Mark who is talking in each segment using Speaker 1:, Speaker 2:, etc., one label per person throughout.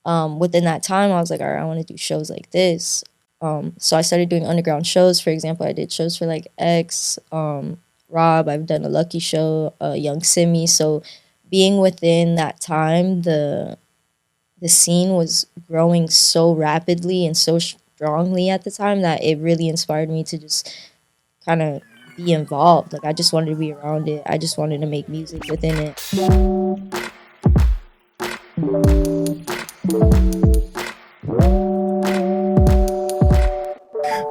Speaker 1: Within that time, I was like, all right, I want to do shows like this. So I started doing underground shows. For example, I did shows for like X, Rob. I've done a Lucky show, Young Simi. So being within that time, the scene was growing so rapidly and so strongly at the time that it really inspired me to just kind of be involved. Like I just wanted to be around it. I just wanted to make music within it.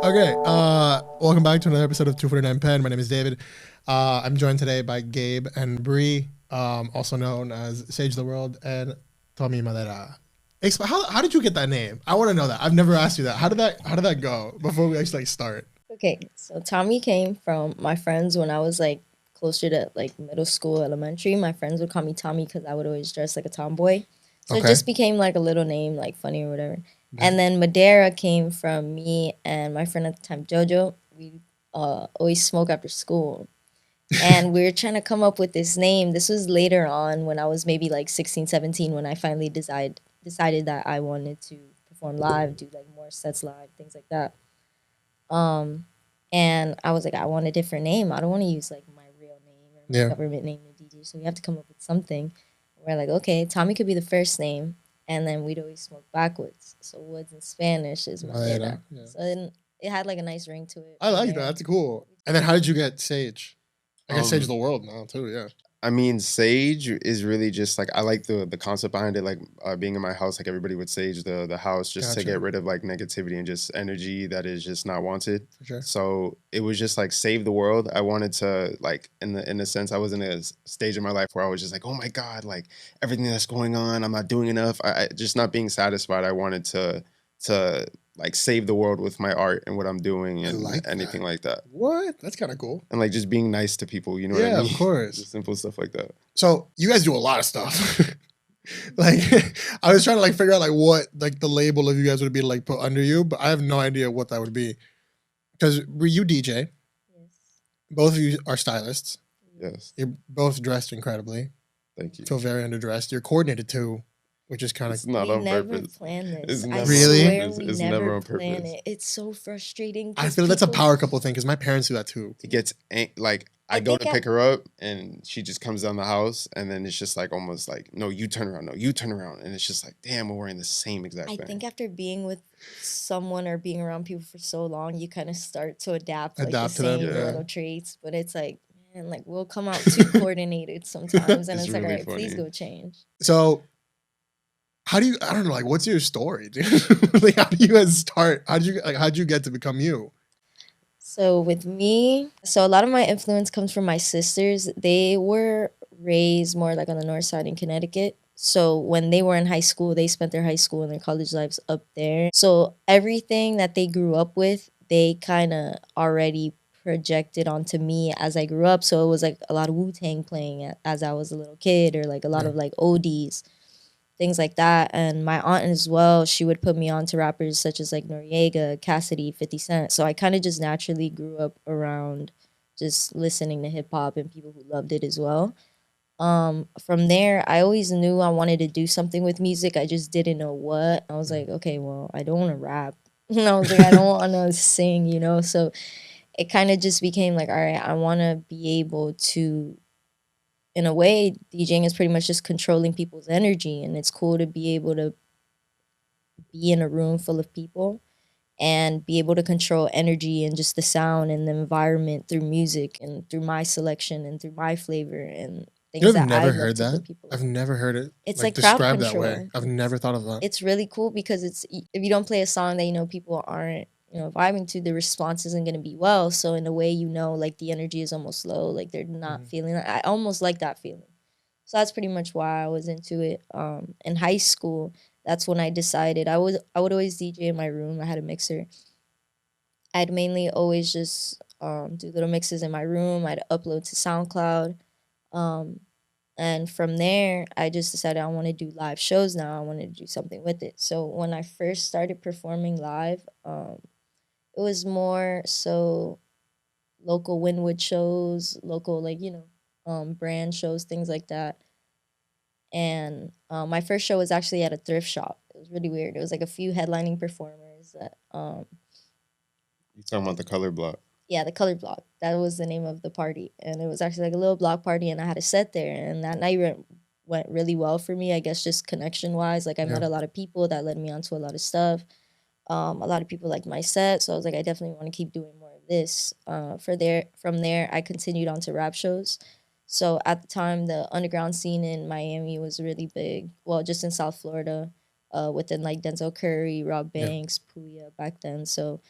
Speaker 2: Okay, welcome back to another episode of 249 Pen. My name is David. I'm joined today by Gabe and Bree, also known as Sage the World, and Tommy Madera. How did you get that name? I want to know that. I've never asked you that. How did that go before we actually start?
Speaker 1: Okay, so Tommy came from my friends when I was like closer to like middle school, elementary. My friends would call me Tommy because I would always dress like a tomboy. So It just became like a little name, like funny or whatever. And then Madera came from me and my friend at the time, Jojo. We always smoke after school. And we were trying to come up with this name. This was later on when I was maybe like 16, 17, when I finally decided that I wanted to perform live, do like more sets live, things like that. And I was like, I want a different name. I don't want to use like my real name or my government name to DJ. So we have to come up with something. We're like, okay, Tommy could be the first name, and then we'd always smoke backwards. So woods in Spanish is Madera. Yeah. So then it had like a nice ring to it.
Speaker 2: I like that. That's cool. And then how did you get Sage? I guess Sage the World now too. Yeah.
Speaker 3: I mean, Sage is really just like, I like the concept behind it, like being in my house, like everybody would sage the house just to get rid of like negativity and just energy that is just not wanted.
Speaker 2: For sure.
Speaker 3: So it was just like save the world. I wanted to like, in a sense, I was in a stage in my life where I was just like, oh my God, like everything that's going on, I'm not doing enough. I just not being satisfied. I wanted to like save the world with my art and what I'm doing and anything like that.
Speaker 2: What? That's kind of cool.
Speaker 3: And like just being nice to people, you know what I mean?
Speaker 2: Yeah, of course.
Speaker 3: Just simple stuff like that.
Speaker 2: So you guys do a lot of stuff. Like I was trying to like figure out like what like the label of you guys would be like put under you, but I have no idea what that would be. Because you DJ.
Speaker 1: Yes.
Speaker 2: Both of you are stylists.
Speaker 3: Yes.
Speaker 2: You're both dressed incredibly.
Speaker 3: Thank you.
Speaker 2: Feel very underdressed. You're coordinated too, which is kind of
Speaker 3: not on purpose.
Speaker 1: We never plan this.
Speaker 3: It's never,
Speaker 2: really?
Speaker 1: It's never on purpose. It's so frustrating.
Speaker 2: I feel that's a power couple thing because my parents do that too.
Speaker 3: It gets like I go to pick her up and she just comes down the house and then it's just like almost like, no, you turn around, no, you turn around. And it's just like, damn, we're wearing the same exact thing.
Speaker 1: I think after being with someone or being around people for so long, you kind of start to adapt like the same little traits. But it's like, man, like we'll come out too coordinated sometimes. And it's like, all right, please go change.
Speaker 2: So how do you, I don't know, like what's your story, dude? Like how do you guys start? How'd you get to become you?
Speaker 1: So with me, a lot of my influence comes from my sisters. They were raised more like on the north side in Connecticut. So when they were in high school, they spent their high school and their college lives up there. So everything that they grew up with, they kind of already projected onto me as I grew up. So it was like a lot of Wu-Tang playing as I was a little kid, or like a lot of like oldies, things like that. And my aunt as well, she would put me on to rappers such as like Noriega, Cassidy, 50 Cent. So I kind of just naturally grew up around just listening to hip hop and people who loved it as well. From there, I always knew I wanted to do something with music. I just didn't know what. I was like, okay, well, I don't want to rap. I was like, I don't want to sing, you know? So it kind of just became like, all right, I want to be able to, in a way, DJing is pretty much just controlling people's energy, and it's cool to be able to be in a room full of people and be able to control energy and just the sound and the environment through music and through my selection and through my flavor and things that
Speaker 2: I've never heard that. I've never heard it.
Speaker 1: It's like crowd
Speaker 2: described
Speaker 1: control.
Speaker 2: That way. I've never thought of that.
Speaker 1: It's really cool because it's, if you don't play a song that you know people aren't, you know, vibing to, the response isn't going to be well. So in a way, you know, like the energy is almost low, like they're not feeling it. I almost like that feeling. So that's pretty much why I was into it. In high school, that's when I decided I would always DJ in my room. I had a mixer. I'd mainly always just do little mixes in my room. I'd upload to SoundCloud. And from there, I just decided I want to do live shows now. I wanted to do something with it. So when I first started performing live, it was more so local Wynwood shows, local, like, you know, brand shows, things like that. And my first show was actually at a thrift shop. It was really weird. It was like a few headlining performers that
Speaker 3: You talking about the color block?
Speaker 1: yeah, the Colored Block. That was the name of the party, and it was actually like a little block party, and I had a set there, and that night went really well for me. I guess just connection wise, like I met a lot of people that led me onto a lot of stuff. A lot of people liked my set, so I was like, I definitely want to keep doing more of this. From there, I continued on to rap shows. So at the time, the underground scene in Miami was really big. Well, just in South Florida, within like Denzel Curry, Rob Banks, Puya back then. So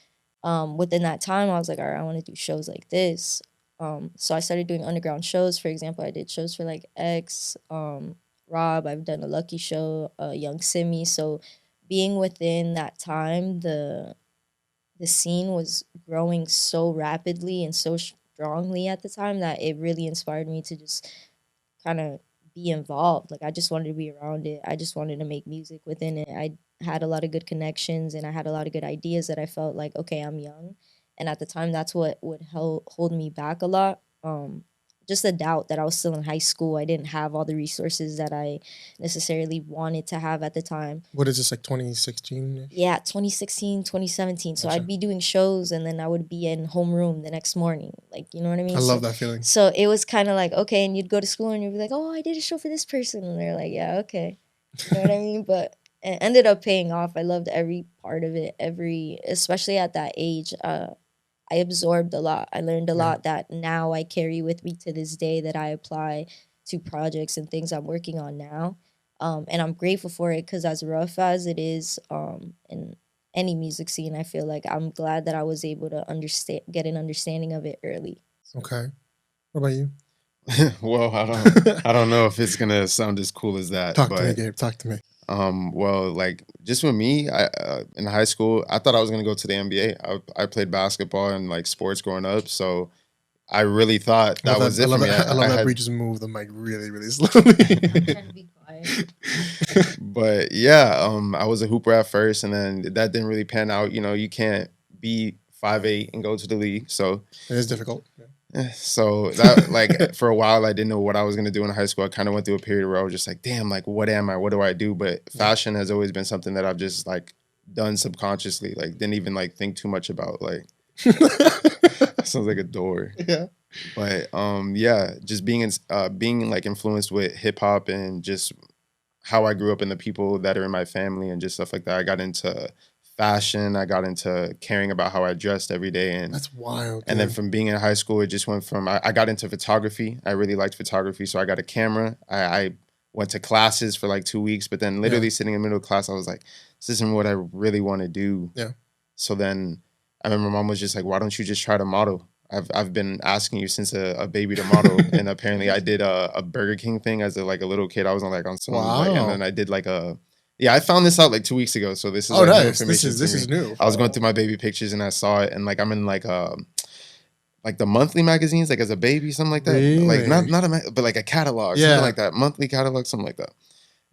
Speaker 1: within that time, I was like, all right, I want to do shows like this. So I started doing underground shows. For example, I did shows for like X, Rob. I've done a Lucky show, Young Simi. So being within that time, the scene was growing so rapidly and so strongly at the time that it really inspired me to just kind of be involved. Like I just wanted to be around it. I just wanted to make music within it. I had a lot of good connections and I had a lot of good ideas that I felt like, okay, I'm young. And at the time, that's what would hold me back a lot. Just the doubt that I was still in high school. I didn't have all the resources that I necessarily wanted to have at the time.
Speaker 2: What is this, like 2016?
Speaker 1: Yeah, 2016, 2017. So
Speaker 2: Gotcha.
Speaker 1: I'd be doing shows and then I would be in homeroom the next morning. Like, you know what I mean?
Speaker 2: I love that feeling.
Speaker 1: So it was kind of like, okay, and you'd go to school and you'd be like, oh, I did a show for this person. And they're like, yeah, okay. You know what I mean? But it ended up paying off. I loved every part of it, especially at that age. I absorbed a lot. I learned a lot that now I carry with me to this day that I apply to projects and things I'm working on now. And I'm grateful for it because as rough as it is in any music scene, I feel like I'm glad that I was able to get an understanding of it early.
Speaker 2: Okay. What about you?
Speaker 3: Well, I don't know if it's gonna sound as cool as that.
Speaker 2: Talk to me, Gabe. Talk to me.
Speaker 3: Well, like just with me, in high school, I thought I was gonna go to the NBA. I played basketball and like sports growing up, so I really thought that was it for me.
Speaker 2: I love that Bree just moved the mic really, really slowly.
Speaker 1: I'm trying to be quiet.
Speaker 3: But yeah, I was a hooper at first, and then that didn't really pan out. You know, you can't be 5'8" and go to the league, so
Speaker 2: It is difficult.
Speaker 3: so that like for a while I didn't know what I was gonna do in high school. I kind of went through a period where I was just like, damn, like what am I? What do I do? But fashion has always been something that I've just like done subconsciously. Like didn't even like think too much about. Like sounds like a door.
Speaker 2: Yeah.
Speaker 3: But yeah, just being like influenced with hip hop and just how I grew up and the people that are in my family and just stuff like that. I got into fashion. I got into caring about how I dressed every day, and
Speaker 2: That's wild.
Speaker 3: and then from being in high school, it just went from I got into photography. I really liked photography, so I got a camera. I went to classes for like 2 weeks, but then literally sitting in the middle of class, I was like, this isn't what I really want to do.
Speaker 2: Yeah.
Speaker 3: So then I remember my mom was just like, why don't you just try to model? I've been asking you since a baby to model, and apparently I did a Burger King thing as a little kid. I was on some like, and then I did like a. Yeah, I found this out like 2 weeks ago, so this is like new information.
Speaker 2: This is new.
Speaker 3: I was going through my baby pictures and I saw it, and like I'm in like the monthly magazines, like as a baby, something like that.
Speaker 2: Really?
Speaker 3: Like but like a catalog, something like that, monthly catalog, something like that.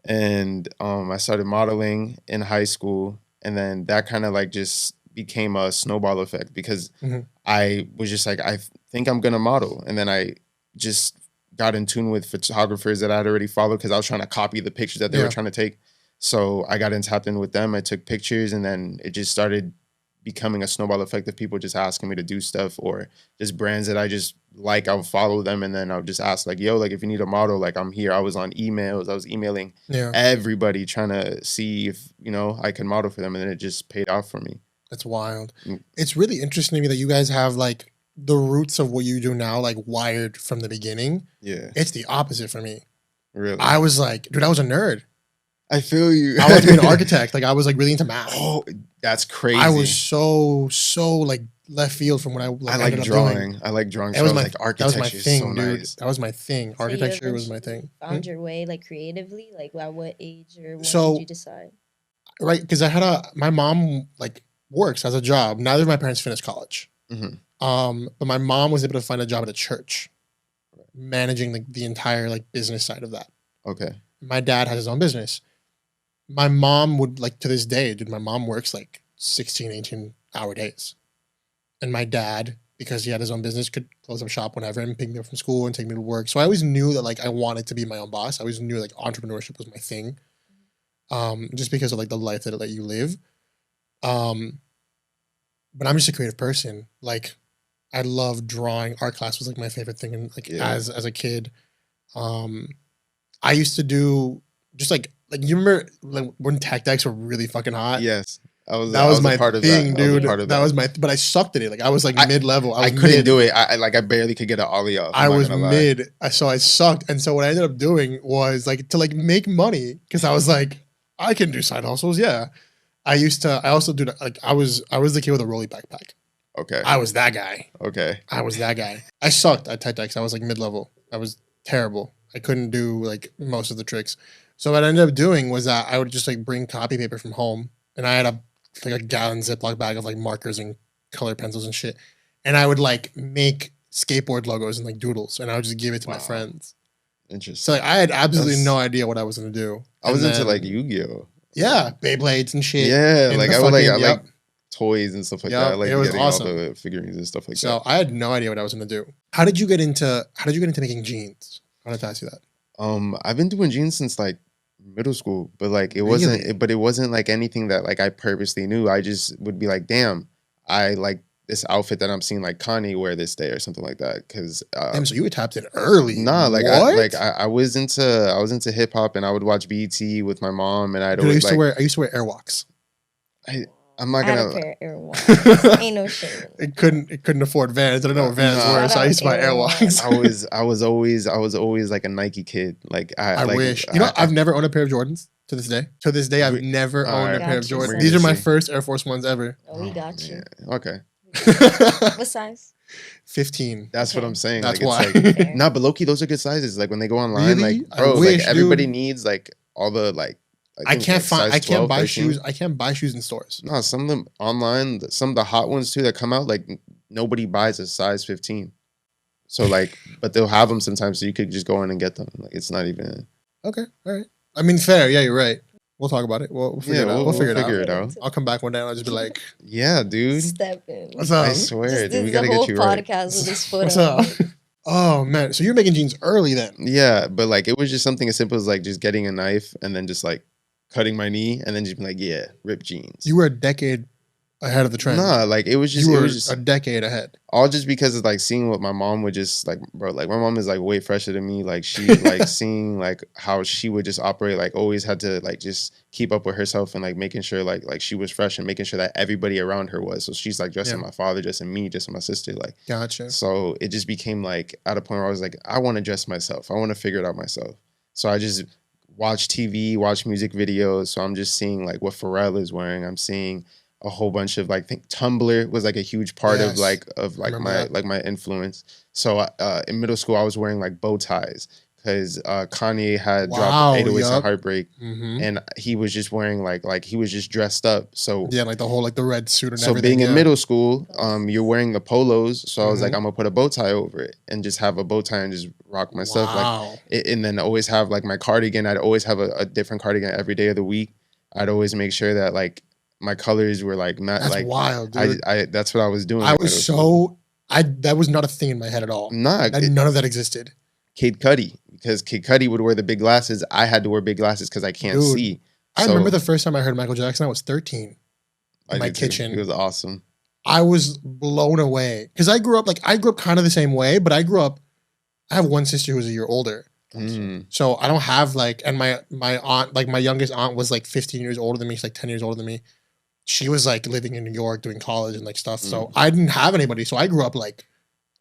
Speaker 3: And I started modeling in high school, and then that kind of like just became a snowball effect because I was just like, I think I'm gonna model, and then I just got in tune with photographers that I'd already followed because I was trying to copy the pictures that they were trying to take. So I got tapped in with them. I took pictures, and then it just started becoming a snowball effect of people just asking me to do stuff, or just brands that I just like. I'll follow them, and then I'll just ask like, yo, like if you need a model, like I'm here. I was on emails. I was emailing everybody trying to see if, I could model for them, and then it just paid off for me.
Speaker 2: That's wild. It's really interesting to me that you guys have like the roots of what you do now, like wired from the beginning.
Speaker 3: Yeah.
Speaker 2: It's the opposite for me.
Speaker 3: Really?
Speaker 2: I was like, dude, I was a nerd.
Speaker 3: I feel you.
Speaker 2: I was being an architect. Like I was like really into math.
Speaker 3: Oh, that's crazy.
Speaker 2: I was so like left field from what I
Speaker 3: like drawing. I like drawing.
Speaker 2: That was my
Speaker 3: architecture.
Speaker 2: That was my thing,
Speaker 3: so
Speaker 2: dude.
Speaker 3: nice.
Speaker 2: That was my thing.
Speaker 1: So
Speaker 2: architecture was my thing.
Speaker 1: Found your way like creatively, like at what age or when
Speaker 2: So,
Speaker 1: did you decide?
Speaker 2: Right, because I had my mom like works as a job. Neither of my parents finished college. But my mom was able to find a job at a church, managing like the entire like business side of that.
Speaker 3: Okay.
Speaker 2: My dad has his own business. My mom would like to this day, dude, my mom works like 16, 18-hour days. And my dad, because he had his own business, could close up shop whenever and pick me up from school and take me to work. So I always knew that like I wanted to be my own boss. I always knew like entrepreneurship was my thing. just because of like the life that you live. But I'm just a creative person. Like, I love drawing. Art class was like my favorite thing, and like as a kid, I used to do just like you remember like when tech decks were really fucking hot.
Speaker 3: Yes.
Speaker 2: That was my
Speaker 3: part of
Speaker 2: thing,
Speaker 3: that. I was a
Speaker 2: dude.
Speaker 3: part of
Speaker 2: That was my, but I sucked at it. Like I was like mid level.
Speaker 3: I couldn't do it. I barely could get an ollie off.
Speaker 2: I was mid, so I sucked. And so what I ended up doing was like to like make money because I was like, I can do side hustles. Yeah, I also do like I was the kid with a rolly backpack.
Speaker 3: Okay.
Speaker 2: I was that guy.
Speaker 3: Okay.
Speaker 2: I was that guy. I sucked at tech decks. I was like mid level. I was terrible. I couldn't do like most of the tricks. So what I ended up doing was that I would just like bring copy paper from home, and I had a gallon Ziploc bag of like markers and color pencils and shit, and I would like make skateboard logos and like doodles, and I would just give it to my friends.
Speaker 3: Interesting.
Speaker 2: So like I had absolutely no idea what I was gonna do.
Speaker 3: I was into like Yu-Gi-Oh.
Speaker 2: Yeah, Beyblades and shit.
Speaker 3: Yeah, like I like toys and stuff like that. I like getting
Speaker 2: awesome.
Speaker 3: all the figurines and stuff like that.
Speaker 2: So I had no idea what I was gonna do. How did you get into making jeans? I wanted to ask you that.
Speaker 3: I've been doing jeans since like middle school, but like it wasn't like anything that like I purposely knew. I just would be like, damn, I like this outfit that I'm seeing like Kanye wear this day or something like that. Because
Speaker 2: damn, so you were tapped in early.
Speaker 3: Nah, like
Speaker 2: what?
Speaker 3: I was into hip hop, and I would watch BET with my mom, and I used to wear
Speaker 2: Airwalks.
Speaker 3: I'm not gonna.
Speaker 1: I had a pair of Airwalks. Ain't no shame.
Speaker 2: It couldn't afford Vans. I don't know what Vans were, so I used to buy Airwalks.
Speaker 3: I was always like a Nike kid. Like I
Speaker 2: wish. I've never owned a pair of Jordans to this day. To this day, I've never owned a pair of Jordans. These are my first Air Force Ones ever.
Speaker 1: Oh, we got you.
Speaker 3: Yeah. Okay.
Speaker 1: What size?
Speaker 2: 15.
Speaker 3: That's what I'm saying.
Speaker 2: That's
Speaker 3: like,
Speaker 2: why.
Speaker 3: It's like, nah, but low-key, those are good sizes. Like when they go online,
Speaker 2: really?
Speaker 3: like bro, like everybody needs like all the like.
Speaker 2: I can't buy shoes. I can't buy shoes in stores.
Speaker 3: No, some of them online, some of the hot ones too that come out, like nobody buys a size 15. So like, but they'll have them sometimes, so you could just go in and get them. Like it's not even.
Speaker 2: Okay, all right. I mean, fair. Yeah, you're right. We'll talk about it. We'll figure it out. We'll figure it out. I'll come back one day and I'll just be like,
Speaker 3: yeah, dude.
Speaker 1: Step in.
Speaker 2: What's up?
Speaker 3: I swear, dude. We
Speaker 1: gotta
Speaker 3: get you right.
Speaker 1: Podcast with this photo.
Speaker 2: What's up? Oh man, so you're making jeans early then?
Speaker 3: Yeah, but like it was just something as simple as like just getting a knife and then just like cutting my knee and then just being like, yeah, rip jeans.
Speaker 2: You were a decade ahead of the trend.
Speaker 3: Nah, like it was just
Speaker 2: a decade ahead.
Speaker 3: All just because of like seeing what my mom would just like, bro, like my mom is like way fresher than me. Like she like seeing like how she would just operate, like always had to like just keep up with herself and like making sure like she was fresh and making sure that everybody around her was. So she's like dressing my father, dressing me, dressing my sister. Like
Speaker 2: gotcha.
Speaker 3: So it just became like at a point where I was like, I want to dress myself. I want to figure it out myself. So I just watch TV, watch music videos. So I'm just seeing like what Pharrell is wearing. I'm seeing a whole bunch of like, I think Tumblr was like a huge part of my influence. So in middle school, I was wearing like bow ties because Kanye had dropped 808s and Heartbreak, and he was just wearing like he was just dressed up. So
Speaker 2: yeah, like the whole like the red suit and
Speaker 3: so
Speaker 2: everything.
Speaker 3: being in middle school, you're wearing the polos. So I was like, I'm gonna put a bow tie over it and just have a bow tie and just rock my stuff. Like, and then always have like my cardigan. I'd always have a different cardigan every day of the week. I'd always make sure that like my colors were like not
Speaker 2: that's
Speaker 3: like
Speaker 2: wild, dude.
Speaker 3: I that's what I was doing.
Speaker 2: I was that was not a thing in my head at all.
Speaker 3: Nah,
Speaker 2: none of that existed.
Speaker 3: Kid Cudi, because Kid Cudi would wear the big glasses. I had to wear big glasses because I can't see.
Speaker 2: I remember the first time I heard Michael Jackson. I was 13 in my kitchen.
Speaker 3: It was awesome.
Speaker 2: I was blown away because I grew up kind of the same way, but I have one sister who's a year older. So I don't have like, and my aunt, like my youngest aunt was like 15 years older than me. She's like 10 years older than me. She was like living in New York doing college and like stuff. So I didn't have anybody. So I grew up like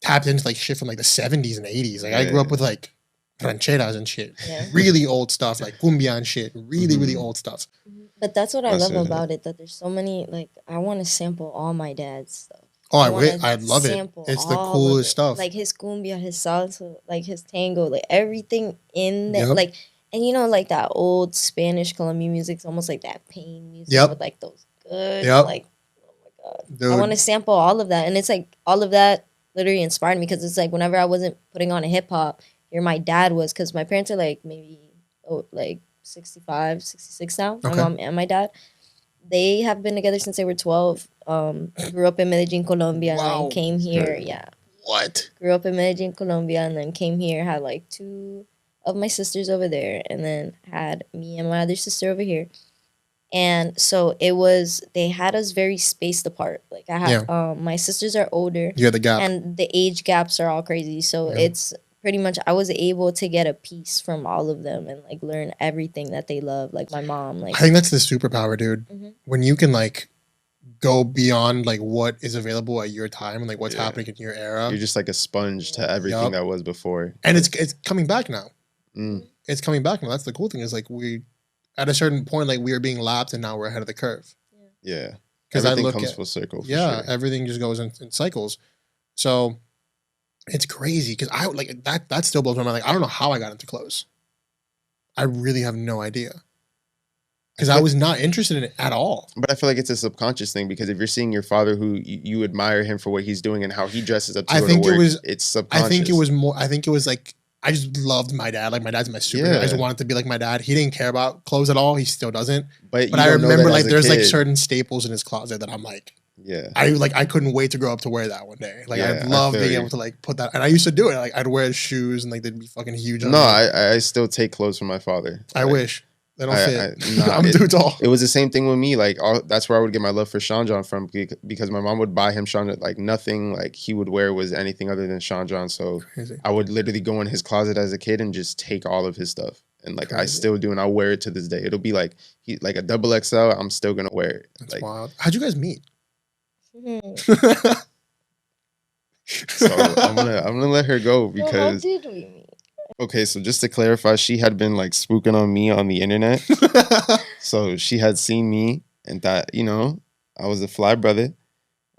Speaker 2: tapped into like shit from like the 70s and 80s. Like I grew up with like rancheras and shit. Yeah. Really old stuff, like cumbia and shit. Really, really old stuff.
Speaker 1: But that's what I love about it, that there's so many, like, I want to sample all my dad's stuff.
Speaker 2: Oh, I love it. It's the coolest stuff.
Speaker 1: Like his cumbia, his salsa, like his tango, like everything in there. Yep. Like, and you know, like that old Spanish Colombian music, it's almost like that pain music with like those good, like, oh my God. Dude. I want to sample all of that. And it's like all of that literally inspired me because it's like whenever I wasn't putting on a hip hop, here my dad was, because my parents are like maybe like 65, 66 now, my mom and my dad. They have been together since they were 12. Grew up in Medellin, Colombia, and then came here. Yeah.
Speaker 2: What?
Speaker 1: Grew up in Medellin, Colombia, and then came here. Had like two of my sisters over there, and then had me and my other sister over here. And so they had us very spaced apart. Like I
Speaker 2: Yeah.
Speaker 1: had, my sisters are older,
Speaker 2: You had the gap.
Speaker 1: and the age gaps are all crazy. So
Speaker 2: Yeah.
Speaker 1: it's pretty much I was able to get a piece from all of them and like learn everything that they love. Like my mom, like
Speaker 2: I think that's the superpower, dude.
Speaker 1: Mhm.
Speaker 2: When you can like go beyond like what is available at your time and like what's
Speaker 3: Yeah.
Speaker 2: happening in your era,
Speaker 3: You're just like a sponge to everything
Speaker 2: Yup.
Speaker 3: that was before.
Speaker 2: and it's coming back now.
Speaker 3: Mm.
Speaker 2: It's coming back now. That's the cool thing is like we at a certain point like we were being lapped and now we're ahead of the curve.
Speaker 3: Yeah.
Speaker 2: Because I
Speaker 3: Everything
Speaker 2: look
Speaker 3: comes
Speaker 2: at
Speaker 3: full circle. For
Speaker 2: yeah,
Speaker 3: sure.
Speaker 2: everything just goes in cycles. So it's crazy because I like that still blows my mind. Like I don't know how I got into clothes. I really have no idea. Because I was not interested in it at all.
Speaker 3: But I feel like it's a subconscious thing because if you're seeing your father who you admire him for what he's doing and how he dresses up to
Speaker 2: I
Speaker 3: go
Speaker 2: think
Speaker 3: to
Speaker 2: it
Speaker 3: work,
Speaker 2: was-
Speaker 3: it's subconscious.
Speaker 2: I think it was more. I think it was like I just loved my dad. Like my dad's my superhero. I just
Speaker 3: Yeah.
Speaker 2: wanted to be like my dad. He didn't care about clothes at all. He still doesn't.
Speaker 3: But
Speaker 2: But
Speaker 3: you
Speaker 2: I
Speaker 3: don't know
Speaker 2: remember
Speaker 3: that
Speaker 2: like
Speaker 3: as a
Speaker 2: there's like
Speaker 3: kid.
Speaker 2: certain staples in his closet that I'm like
Speaker 3: Yeah.
Speaker 2: I couldn't wait to grow up to wear that one day. Like
Speaker 3: Yeah,
Speaker 2: I
Speaker 3: I
Speaker 2: love
Speaker 3: feel
Speaker 2: being
Speaker 3: you.
Speaker 2: able to like put that. And I used to do it. Like I'd wear shoes and like they'd be fucking huge. On
Speaker 3: No,
Speaker 2: me.
Speaker 3: I still take clothes from my father.
Speaker 2: I
Speaker 3: Like,
Speaker 2: wish they don't fit.
Speaker 3: nah,
Speaker 2: I'm too tall.
Speaker 3: It was the same thing with me. Like that's where I would get my love for Sean John from because my mom would buy him Sean like nothing like he would wear was anything other than Sean John. So
Speaker 2: Crazy.
Speaker 3: I would literally go in his closet as a kid and just take all of his stuff. And like I
Speaker 2: Crazy.
Speaker 3: still do, and I wear it to this day. It'll be like like a double XL. I'm still gonna wear it.
Speaker 2: That's
Speaker 3: Like
Speaker 2: wild. How'd you guys meet?
Speaker 3: so, I'm gonna let her go
Speaker 1: Well, how
Speaker 3: because
Speaker 1: did we meet?
Speaker 3: okay. So just to clarify, she had been like spooking on me on the internet. So she had seen me and thought, I was a fly brother.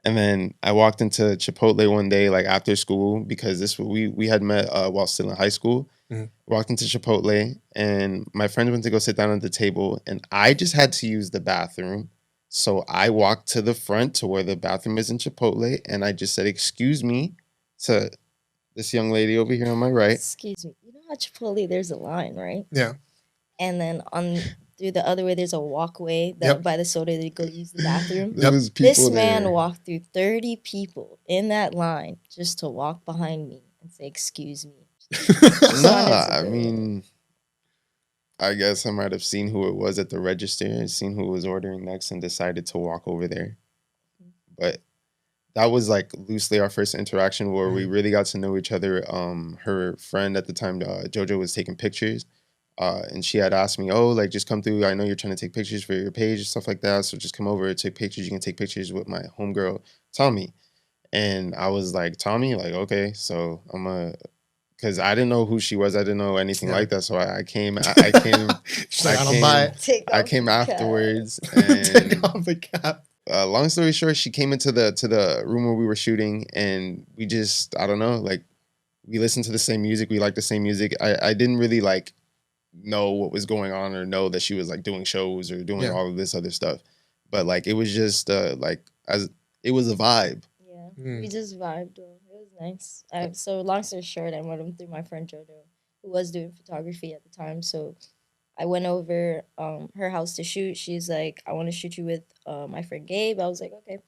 Speaker 3: And then I walked into Chipotle one day, like after school, because we had met while still in high school.
Speaker 2: Mhm.
Speaker 3: Walked into Chipotle, and my friend went to go sit down at the table, and I just had to use the bathroom. So I walked to the front to where the bathroom is in Chipotle, and I just said, "Excuse me," to this young lady over here on my right.
Speaker 1: Excuse me. You know how Chipotle there's a line, right?
Speaker 2: Yeah.
Speaker 1: And then through the other way there's a walkway that
Speaker 2: Yep.
Speaker 1: by the soda they go use the bathroom.
Speaker 3: There was people
Speaker 1: This man
Speaker 3: there.
Speaker 1: walked through 30 people in that line just to walk behind me and say, "Excuse me."
Speaker 3: Nah, I mean, I guess I might have seen who it was at the register and seen who was ordering next and decided to walk over there. But that was like loosely our first interaction where we really got to know each other. Her friend at the time, Jojo, was taking pictures. And she had asked me, "Oh, like just come through. I know you're trying to take pictures for your page and stuff like that. So just come over and take pictures. You can take pictures with my homegirl, Tommy." And I was like, "Tommy, like, okay." So because I didn't know who she was. I didn't know anything
Speaker 2: Yeah.
Speaker 3: like that. So I came, I came,
Speaker 2: She's like,
Speaker 3: I
Speaker 2: I don't
Speaker 3: came-
Speaker 2: buy it.
Speaker 1: Take
Speaker 3: I
Speaker 1: off
Speaker 3: came
Speaker 1: the cap.
Speaker 3: afterwards.
Speaker 2: Take
Speaker 3: And
Speaker 2: off the cap.
Speaker 3: long story short, she came into the room where we were shooting, and we just, I don't know, like we listened to the same music. We liked the same music. I didn't really like know what was going on or know that she was like doing shows or doing
Speaker 2: Yeah.
Speaker 3: all of this other stuff. But like it was just like as it was a vibe.
Speaker 1: Yeah,
Speaker 2: Mm.
Speaker 1: we just vibed. Though. It was nice. So long story short, I met him through my friend Jojo, who was doing photography at the time. So I went over her house to shoot. She's like, "I want to shoot you with my friend Gabe." I was like, "Okay."